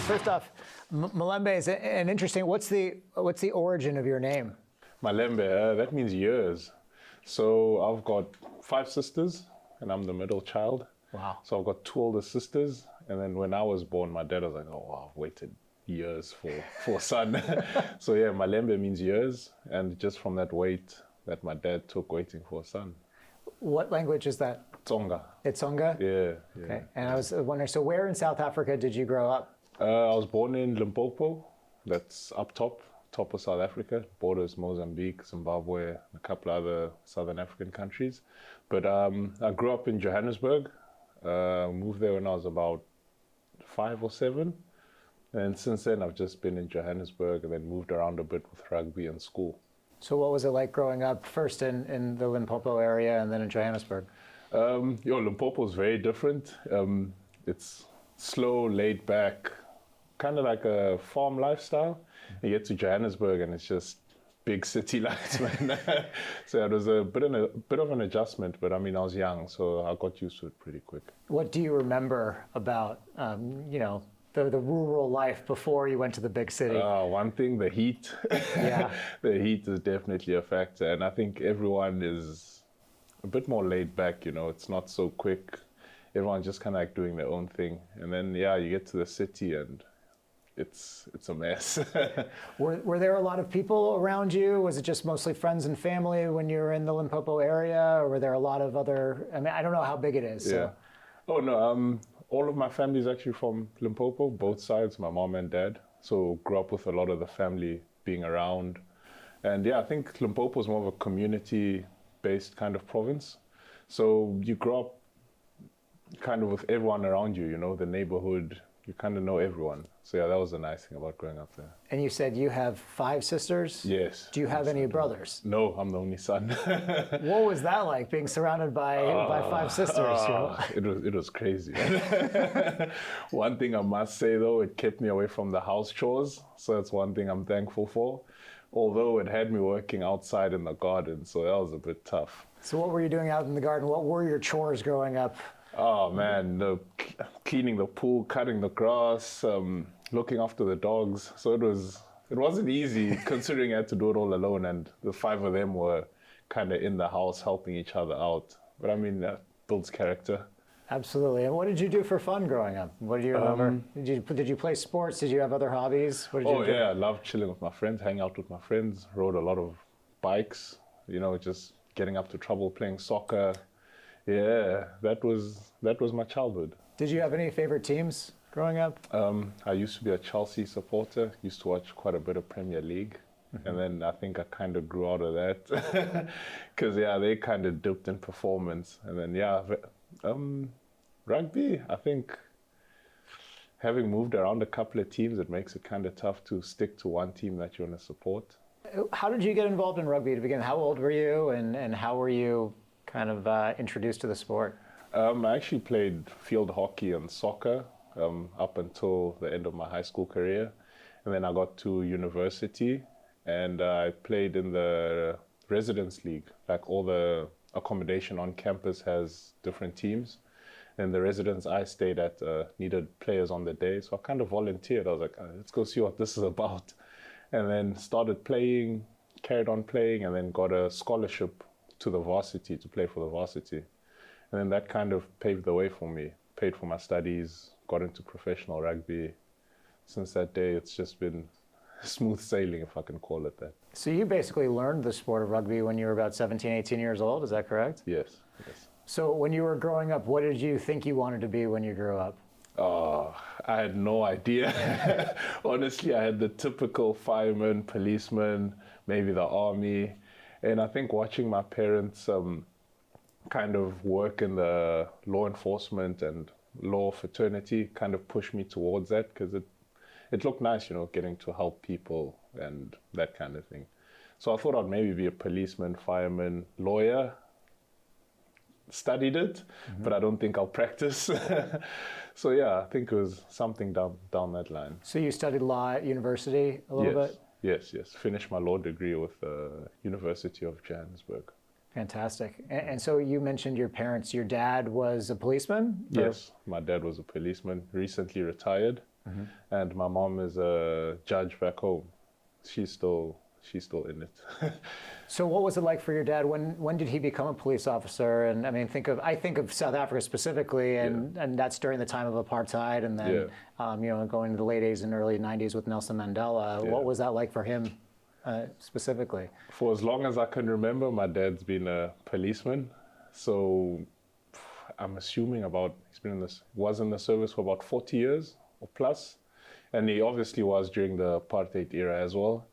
First off, Malembe is an interesting. What's the origin of your name? Malembe, that means years. So I've got 5 sisters, and I'm the middle child. Wow. So I've got 2 older sisters, and then when I was born, my dad was like, "Oh, wow, I've waited years for a son." So yeah, Malembe means years, and just from that wait that my dad took waiting for a son. What language is that? Tsonga. It's Tsonga? Yeah. Okay. And I was wondering, so where in South Africa did you grow up? I was born in Limpopo. That's up top of South Africa. Borders Mozambique, Zimbabwe, and a couple other Southern African countries. But I grew up in Johannesburg. Moved there when I was about 5 or 7. And since then, I've just been in Johannesburg and then moved around a bit with rugby and school. So what was it like growing up first in the Limpopo area and then in Johannesburg? Limpopo is very different. It's slow, laid back, kind of like a farm lifestyle. You get to Johannesburg and it's just big city lights, man. So it was a bit of an adjustment, but I mean, I was young, so I got used to it pretty quick. What do you remember about, the rural life before you went to the big city? One thing, the heat. Yeah. The heat is definitely a factor, and I think everyone is a bit more laid back, it's not so quick. Everyone's just kind of like doing their own thing. And then, you get to the city and it's a mess. Were there a lot of people around you? Was it just mostly friends and family when you were in the Limpopo area? Or were there a lot of other, I don't know how big it is. Yeah. So. Oh, no. All of my family is actually from Limpopo, both sides, my mom and dad. So grew up with a lot of the family being around. And I think Limpopo is more of a community-based kind of province. So you grow up kind of with everyone around you, the neighborhood, you kind of know everyone. So that was the nice thing about growing up there. And you said you have 5 sisters? Yes. Do you have any brothers? No, I'm the only son. What was that like, being surrounded by 5 sisters? It was crazy. One thing I must say though, it kept me away from the house chores. So that's one thing I'm thankful for. Although it had me working outside in the garden, so that was a bit tough. So what were you doing out in the garden? What were your chores growing up? Oh man, cleaning the pool, cutting the grass, looking after the dogs. So it wasn't easy considering I had to do it all alone, and the 5 of them were kind of in the house helping each other out. But I mean, that builds character. Absolutely. And what did you do for fun growing up? What do you remember? Did you play sports? Did you have other hobbies? What did you do? Yeah, I loved chilling with my friends, hanging out with my friends, rode a lot of bikes, just getting up to trouble, playing soccer. Yeah, that was my childhood. Did you have any favorite teams growing up? I used to be a Chelsea supporter, used to watch quite a bit of Premier League. Mm-hmm. And then I think I kind of grew out of that because, they kind of dipped in performance. And then, rugby, I think having moved around a couple of teams, it makes it kind of tough to stick to one team that you want to support. How did you get involved in rugby to begin? How old were you and how were you kind of introduced to the sport? I actually played field hockey and soccer up until the end of my high school career. And then I got to university and I played in the residence league. Like all the accommodation on campus has different teams. And the residence I stayed at needed players on the day. So I kind of volunteered. I was like, let's go see what this is about. And then started playing, carried on playing, and then got a scholarship to the varsity, to play for the varsity. And then that kind of paved the way for me, paid for my studies, got into professional rugby. Since that day, it's just been smooth sailing, if I can call it that. So you basically learned the sport of rugby when you were about 17, 18 years old, is that correct? Yes. So when you were growing up, what did you think you wanted to be when you grew up? I had no idea. Honestly, I had the typical fireman, policeman, maybe the army. And I think watching my parents kind of work in the law enforcement and law fraternity kind of pushed me towards that because it looked nice, getting to help people and that kind of thing. So I thought I'd maybe be a policeman, fireman, lawyer. Studied it, but I don't think I'll practice. So I think it was something down that line. So you studied law at university a little bit? Yes. Finished my law degree with the University of Johannesburg. Fantastic. And so you mentioned your parents. Your dad was a policeman? Yes, my dad was a policeman, recently retired. and my mom is a judge back home. She's still in it. So what was it like for your dad? When did he become a police officer? And I mean, I think of South Africa specifically, and that's during the time of apartheid, and then going to the late 80s and early 90s with Nelson Mandela. What was that like for him specifically? For as long as I can remember, my dad's been a policeman. So I'm assuming was in the service for about 40 years or plus. And he obviously was during the apartheid era as well.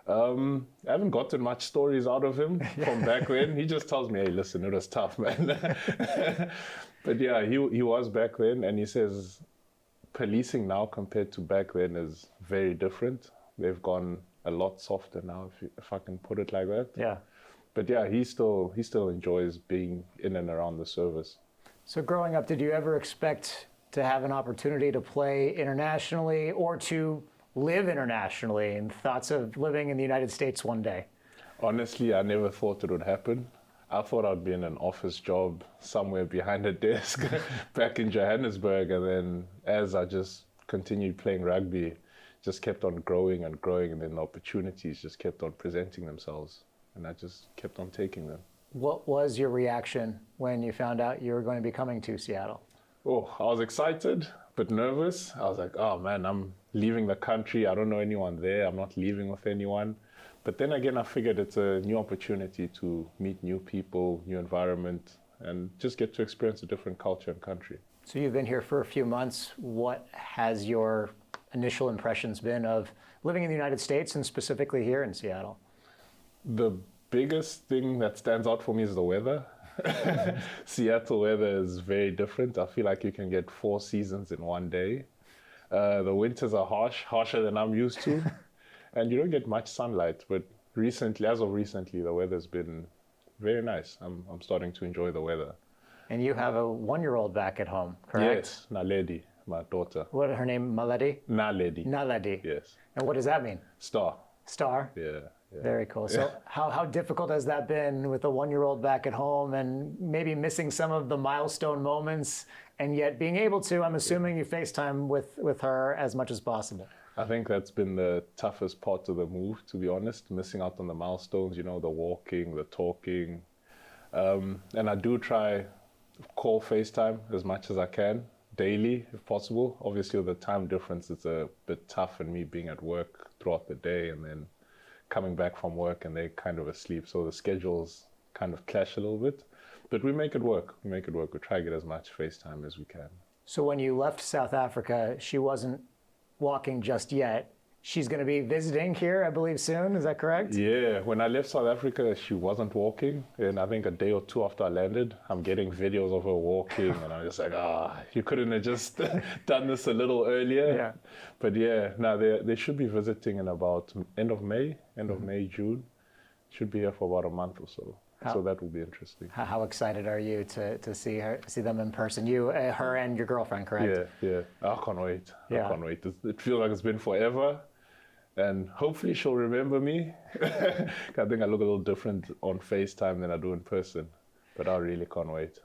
I haven't gotten much stories out of him from back then. He just tells me, hey, listen, it was tough, man. But yeah, he was back then. And he says policing now compared to back then is very different. They've gone a lot softer now, if I can put it like that. Yeah. But yeah, he still enjoys being in and around the service. So growing up, did you ever expect to have an opportunity to play internationally or to live internationally, and thoughts of living in the United States one day? Honestly, I never thought it would happen. I thought I'd be in an office job somewhere behind a desk back in Johannesburg. And then as I just continued playing rugby, just kept on growing and growing. And then the opportunities just kept on presenting themselves. And I just kept on taking them. What was your reaction when you found out you were going to be coming to Seattle? Oh, I was excited, but nervous. I was like, oh man, I'm leaving the country. I don't know anyone there. I'm not leaving with anyone. But then again, I figured it's a new opportunity to meet new people, new environment, and just get to experience a different culture and country. So you've been here for a few months. What has your initial impressions been of living in the United States and specifically here in Seattle? The biggest thing that stands out for me is the weather. Seattle weather is very different. I feel like you can get 4 seasons in one day. The winters are harsher than I'm used to, and you don't get much sunlight. But as of recently, the weather's been very nice. I'm starting to enjoy the weather. And you have a 1-year-old back at home, correct? Yes, Naledi, my daughter. What her name? Maledi? Naledi. Naledi. Yes. And what does that mean? Star. Star? Yeah. Very cool. So how difficult has that been with a 1-year-old back at home and maybe missing some of the milestone moments and yet being able to, I'm assuming you FaceTime with her as much as possible? I think that's been the toughest part of the move, to be honest, missing out on the milestones, the walking, the talking. And I do try call FaceTime as much as I can, daily if possible. Obviously with the time difference, it's a bit tough, and me being at work throughout the day and then coming back from work and they're kind of asleep. So the schedules kind of clash a little bit, but we make it work. We try to get as much FaceTime as we can. So when you left South Africa, she wasn't walking just yet. She's going to be visiting here, I believe, soon. Is that correct? Yeah. When I left South Africa, she wasn't walking. And I think a day or two after I landed, I'm getting videos of her walking. And I'm just like, you couldn't have just done this a little earlier. Yeah. But yeah, now they should be visiting in about end of May, June. Should be here for about a month or so. So that will be interesting. How excited are you to see them in person? You, her, and your girlfriend, correct? Yeah. I can't wait. Yeah. I can't wait. It feels like it's been forever. And hopefully she'll remember me. I think I look a little different on FaceTime than I do in person. But I really can't wait.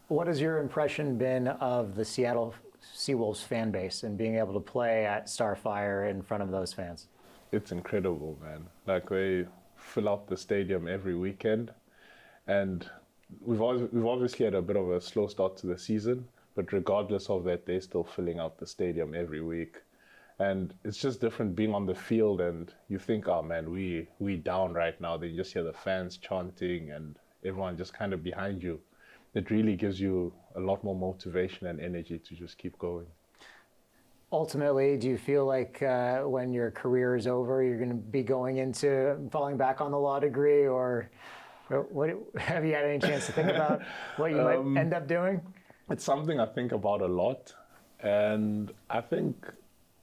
What has your impression been of the Seattle Seawolves fan base and being able to play at Starfire in front of those fans? It's incredible, man. Like, they fill out the stadium every weekend. And we've obviously had a bit of a slow start to the season. But regardless of that, they're still filling out the stadium every week. And it's just different being on the field, and you think, oh man, we down right now. Then you just hear the fans chanting and everyone just kind of behind you. It really gives you a lot more motivation and energy to just keep going. Ultimately, do you feel like when your career is over, you're going to be going into falling back on the law degree, or what, have you had any chance to think about what you might end up doing? It's something I think about a lot, and I think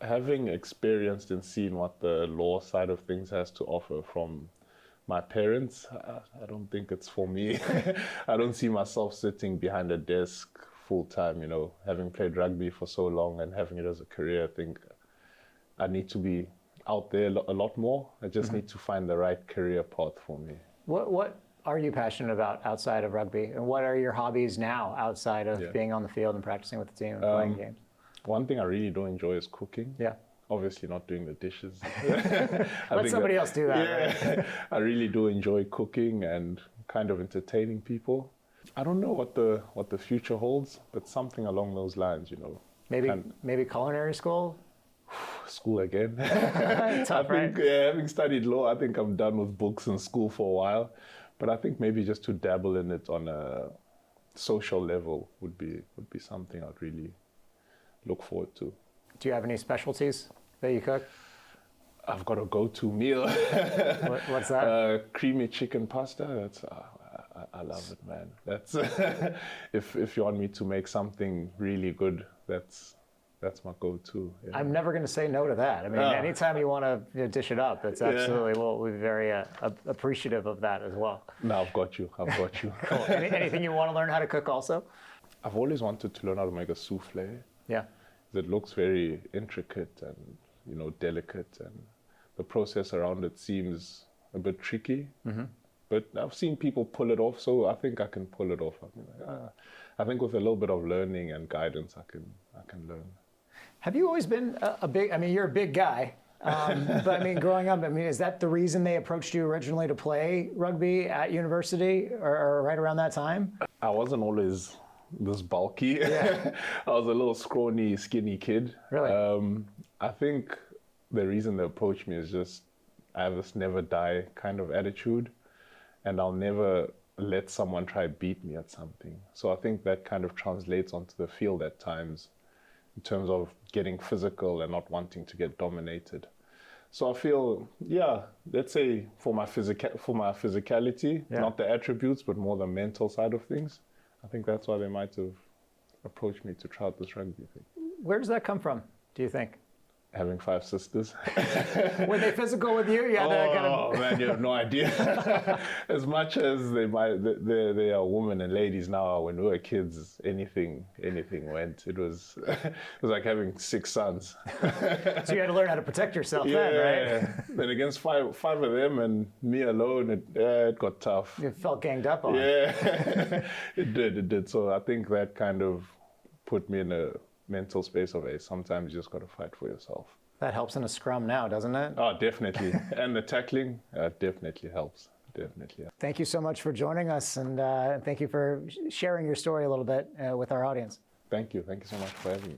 having experienced and seen what the law side of things has to offer from my parents, I don't think it's for me. I don't see myself sitting behind a desk full time, having played rugby for so long and having it as a career. I think I need to be out there a lot more. I just need to find the right career path for me. What are you passionate about outside of rugby? And what are your hobbies now outside of being on the field and practicing with the team and playing games? One thing I really don't enjoy is cooking. Yeah. Obviously not doing the dishes. Let somebody else do that. Yeah, right? I really do enjoy cooking and kind of entertaining people. I don't know what the future holds, but something along those lines, you know. Maybe culinary school. School again. Tough, I think, right? yeah, having studied law, I think I'm done with books and school for a while. But I think maybe just to dabble in it on a social level would be something I'd really look forward to. Do you have any specialties that you cook? I've got a go-to meal. What's that? Creamy chicken pasta. That's I love it, man. That's if you want me to make something really good, that's my go-to. Yeah. I'm never going to say no to that. I mean, anytime you want to dish it up, it's absolutely, we'll be very appreciative of that as well. No, I've got you. Cool. Anything you want to learn how to cook also? I've always wanted to learn how to make a souffle. Yeah. It looks very intricate and, you know, delicate, and the process around it seems a bit tricky. Mm-hmm. But I've seen people pull it off, so I think I can pull it off. I think with a little bit of learning and guidance, I can learn. Have you always been a big? I mean, you're a big guy, but I mean, growing up, I mean, is that the reason they approached you originally to play rugby at university, or right around that time? I wasn't always this bulky. Yeah. I was a little scrawny, skinny kid. Really? I think the reason they approached me is just I have this never die kind of attitude, and I'll never let someone try to beat me at something. So I think that kind of translates onto the field at times, in terms of getting physical and not wanting to get dominated. So I feel, yeah, let's say for my physicality, not the attributes, but more the mental side of things. I think that's why they might have approached me to try out this rugby thing. Where does that come from, do you think? Having 5 sisters. Were they physical with you? Oh man, you have no idea. As much as they are women and ladies now, when we were kids, anything went. It was like having 6 sons. So you had to learn how to protect yourself then, right? Then against five of them and me alone, it got tough. You felt ganged up on. Yeah, it did. So I think that kind of put me in a mental space of, hey, sometimes you just got to fight for yourself. That helps in a scrum now, doesn't it? Oh, definitely. And the tackling definitely helps. Definitely. Thank you so much for joining us, and thank you for sharing your story a little bit with our audience. Thank you. Thank you so much for having me.